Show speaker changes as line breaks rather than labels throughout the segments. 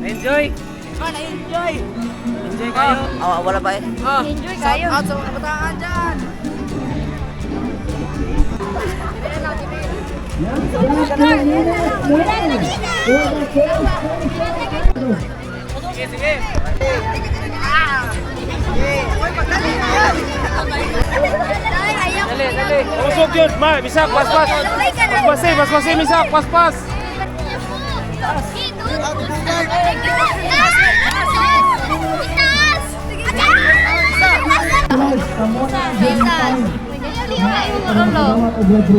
Enjoy!
Na-enjoy!
Enjoy kayo!
Wala ba eh?
Enjoy kayo.
Shout out sa mga kabataan dyan!
Sige, sige! Dali, dali! Usog yun! Ma, misak, pas-pas! Pas-pasi, misak, pas-pas!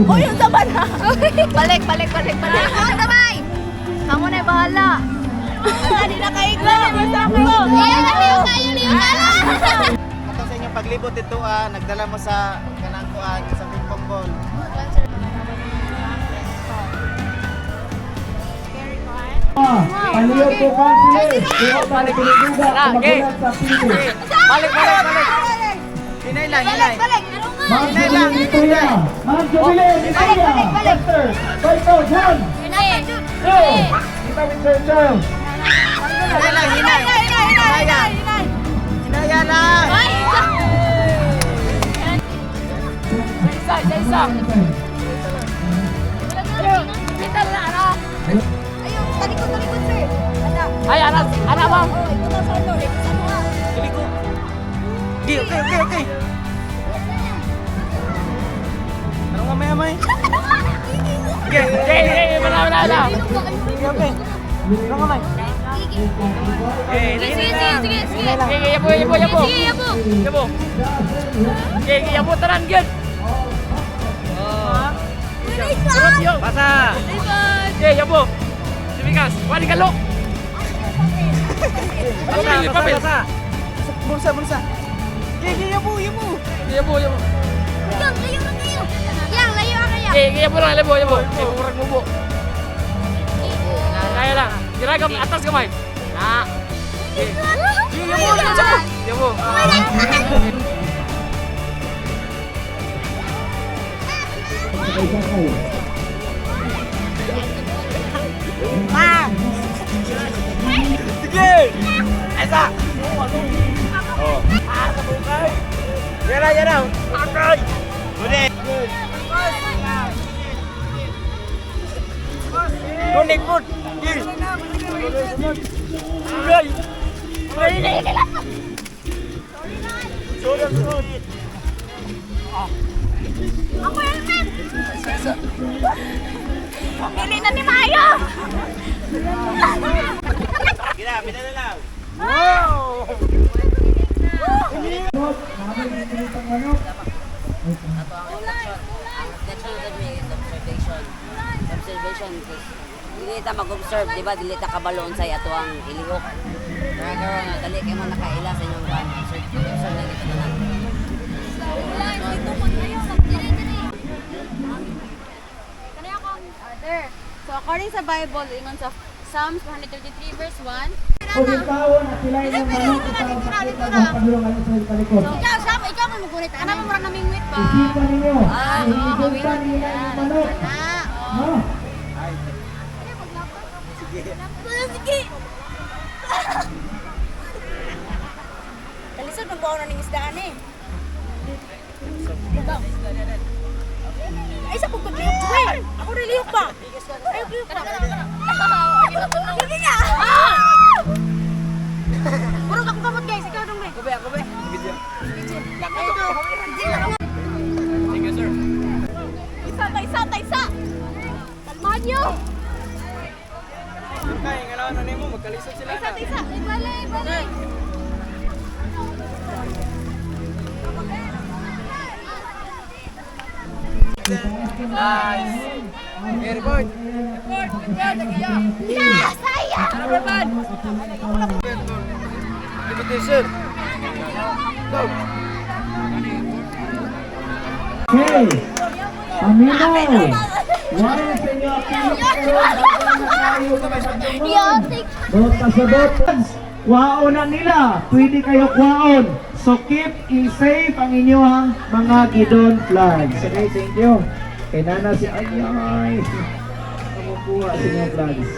Oh, yung taba na. Balik. Oh, tabay. Kamu na bahala. Hindi na kayo ko. Liyo kayo.
Ito sa inyong paglibot ito, nagdala mo sa kanangkuan sa ping-pong ball.
Paliyo po councilor, kaya balik piniduga, kumagulat sa pinto.
Balik!
Hinay lang, hinay.
Ma'am Jubilin Itoya, Ma'am Jubilin Itoya, Chester, Toito, John, Joe, kita with Sir Charles.
Hinay lang, hinay. Hinaya lang.
Isa. Kita na ano? Ayun, talikod sir.
Ay, anak bang?
Ito na sa ano, sa mga.
Okay. Ano nga may?
Okay, wala.
Okay. Ano nga may?
Sige, yabo. Sige, yabo, taran, gyan. Surot yun. Basa. Sige, yabo. Simikas, wali kalo. Basa.
Bulsa. Yabo.
Yabo.
Layo kayo.
Sige, yabo lang, yabo. Kurang mubo. Kaya lang. Diragam atas kamay. Nah. Yabo. Sige. Esa. Oh. Sabukay. Yan. Okay. Ulit. Unik pun.
Ako helmet. Pili na ni Mayo.
Pina na lang.
Wow.
Observation dili ta mag-observe, di ba? Dili ta kabaloon sa ato ang ilihok. Kaya karon na dali kay mo nakaila sa inyong ban. Observe na dito na.
So according sa Bible, ingon sa Psalms 133 verse 1.
Kung tawon at sila yung manok, ikaw ang sakit at ang pagulungan sa kalikod.
Ikaw mo mugunit. Ano mo murang namingwit ba?
Isipan ninyo, hihigulpan nila yung manok. No?
Sige. Kalisod magbaon na ning isdaan eh. Ay, sa kong pagliyok ko eh. Ako riliyok ba? Ay, liyok ba? Sige nga! Puro ka kamot guys, ikaw dong eh.
Ako be. Video.
Thank you, sir.
Isa! Kalmahan nyo!
Kaya ngalawan na nimo magkalisod sila na.
Isa! Ibalik!
Nice. Very good.
Yes! Saya!
Invitation. Go.
Okay. Paminaw. Wala sa inyo
Yotik!
Dot kasadot. Kwaon na nila. Pwede kayo kwaon. So keep safe ang inyong mga gidon flags. Okay, thank you. Kaya nana si Ayay. Kumukuha sa inyong flags.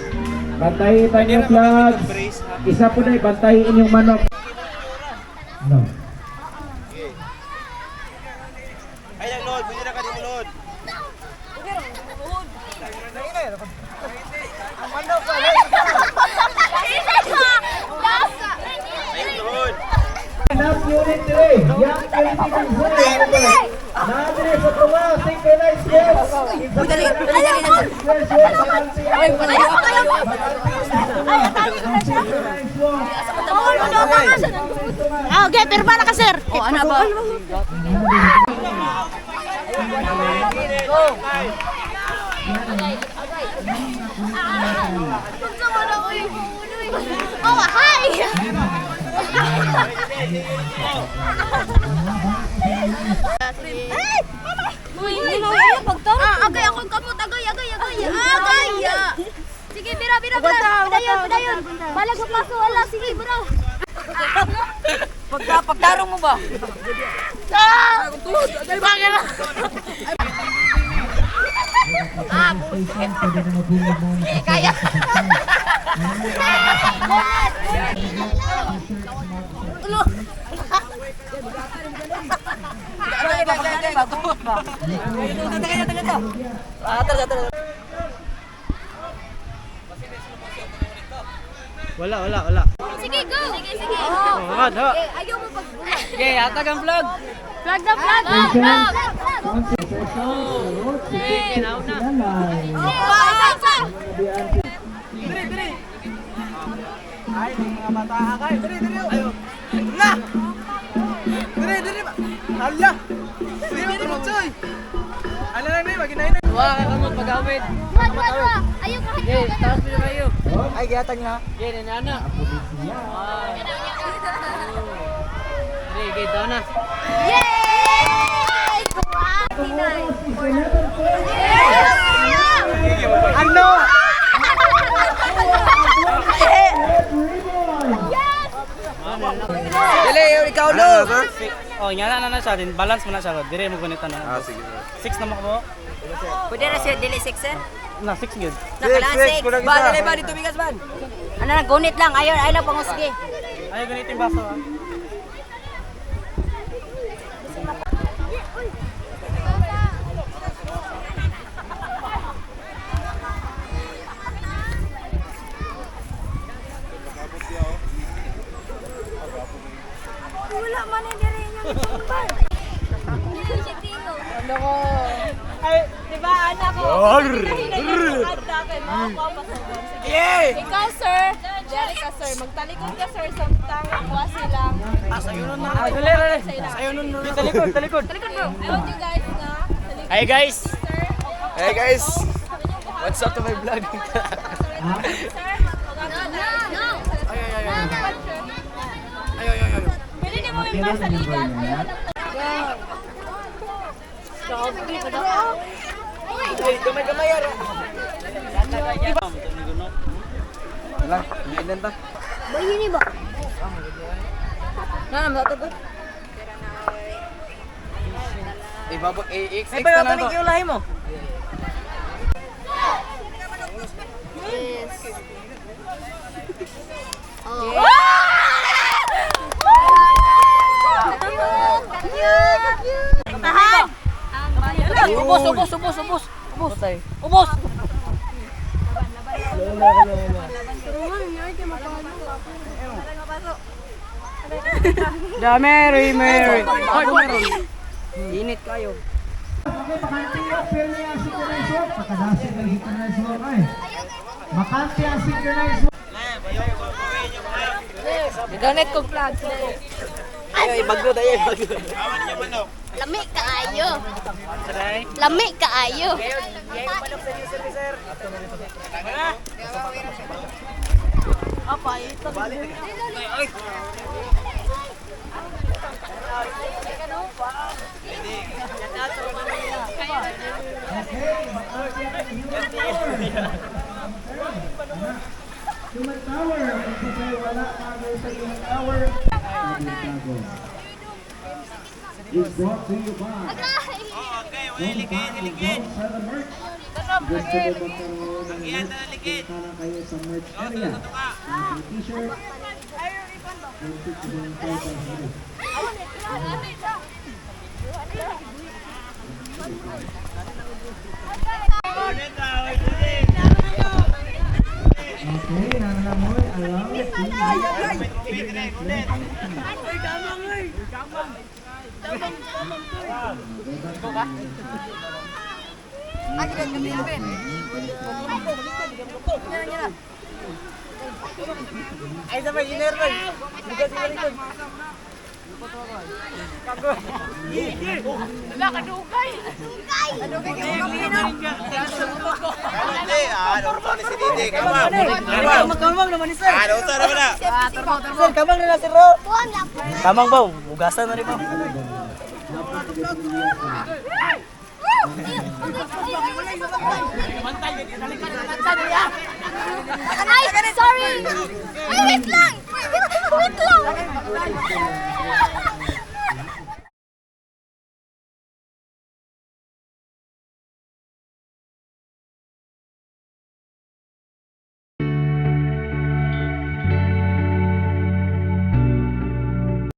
Bantayin tayo yung flags. Isa po na bantayin yung manok. No.
Ay, ang load. Pwede na ka din load. Ang manok ka. Ayun, load.
Enough unit today. Yang political zone. Nadire sa tuwa. Synchronize yes.
Dali.
Ay,
palayo.
Okay, pirma na ka, sir.
Oh, ano ba?
Oh, hi! Agay akong kamot, agay. Sige, bira. Padayon. Balag sa paso, wala. Sige, bro.
Pagdarong mo ba?
Kaya.
Wala.
Sige, go. Sige.
Hangad, ha.
Ayaw mo pag-ulan.
Okay, atag ang vlog.
Flag na flag.
Okay, nauna.
Ay, mga bata akay. Diri. Ayo. Na! Diri. Hala. Diri mo choy. Ala na ni, maginain na.
Wala ka kamot pag-awid.
Ayaw ka.
Okay, taas mo kayo.
Ay, gihatag na.
Okay, nana. Okay, daw na.
Yay!
Ano?
Dili, ikaw lo. Oh, nyala na siya din. Balance mo na siya. Dire mo gunita na.
Sige.
6 na mo ko.
Pwede na siya dili 6 sir?
Na 6 gyud.
Nakalaan 6. Ba, dali ba dito bigas ban? Ano na, gunit lang. Ayaw lang pangusgi.
Ay, ganito yung baso. Ah.
Wala man yung dire yung tumbar. Ano ko? Ay, di ba anak ko?
Yeah!
Ikaw, sir, dali ka, sir. Magtalikod ka, sir, samtang kuha silang.
Dali. Sayo nun. Talikod.
Talikod, bro. I want you guys na. Talikod,
Hey guys.
sir.
Hey guys. What's up to my vlog?
Sir, pwede niyo mo yung sa ligat.
Gamay yaro. Wala, ilan ba?
Bayini ba?
Ibabak i-XX
Pero
na
tanig
to.
yung lahi mo.
Yes. Oh. Tahan!
Ubos. Da Mary. Ay, meron. Init kayo.
Okay, bakante yung film niya synchronize walk. Pakadasi ng synchronize walk ay. Bakante ang synchronize walk.
Donate ko flag. Ay, bagyo dayo, bagyo.
Lami kaayo.
Saray.
Lami kaayo.
Human Tower. Kasi wala kagay sa Human Tower. Is brought to you by Don't Buy, Don't Sell the Merch. Gusto ko magkaroon ng merch, punta lang kayo sa merch area. Mga t-shirt, yung t-shirt 500. Okay, nanamoy, allow.
Ay, sabay, iner boy. Likod, likod, likod. Kamang naman ni sir. Ano sa naman na? Sir, kamang na sir. Kamang ba? Ugasan na rin ba?
Ay, sorry!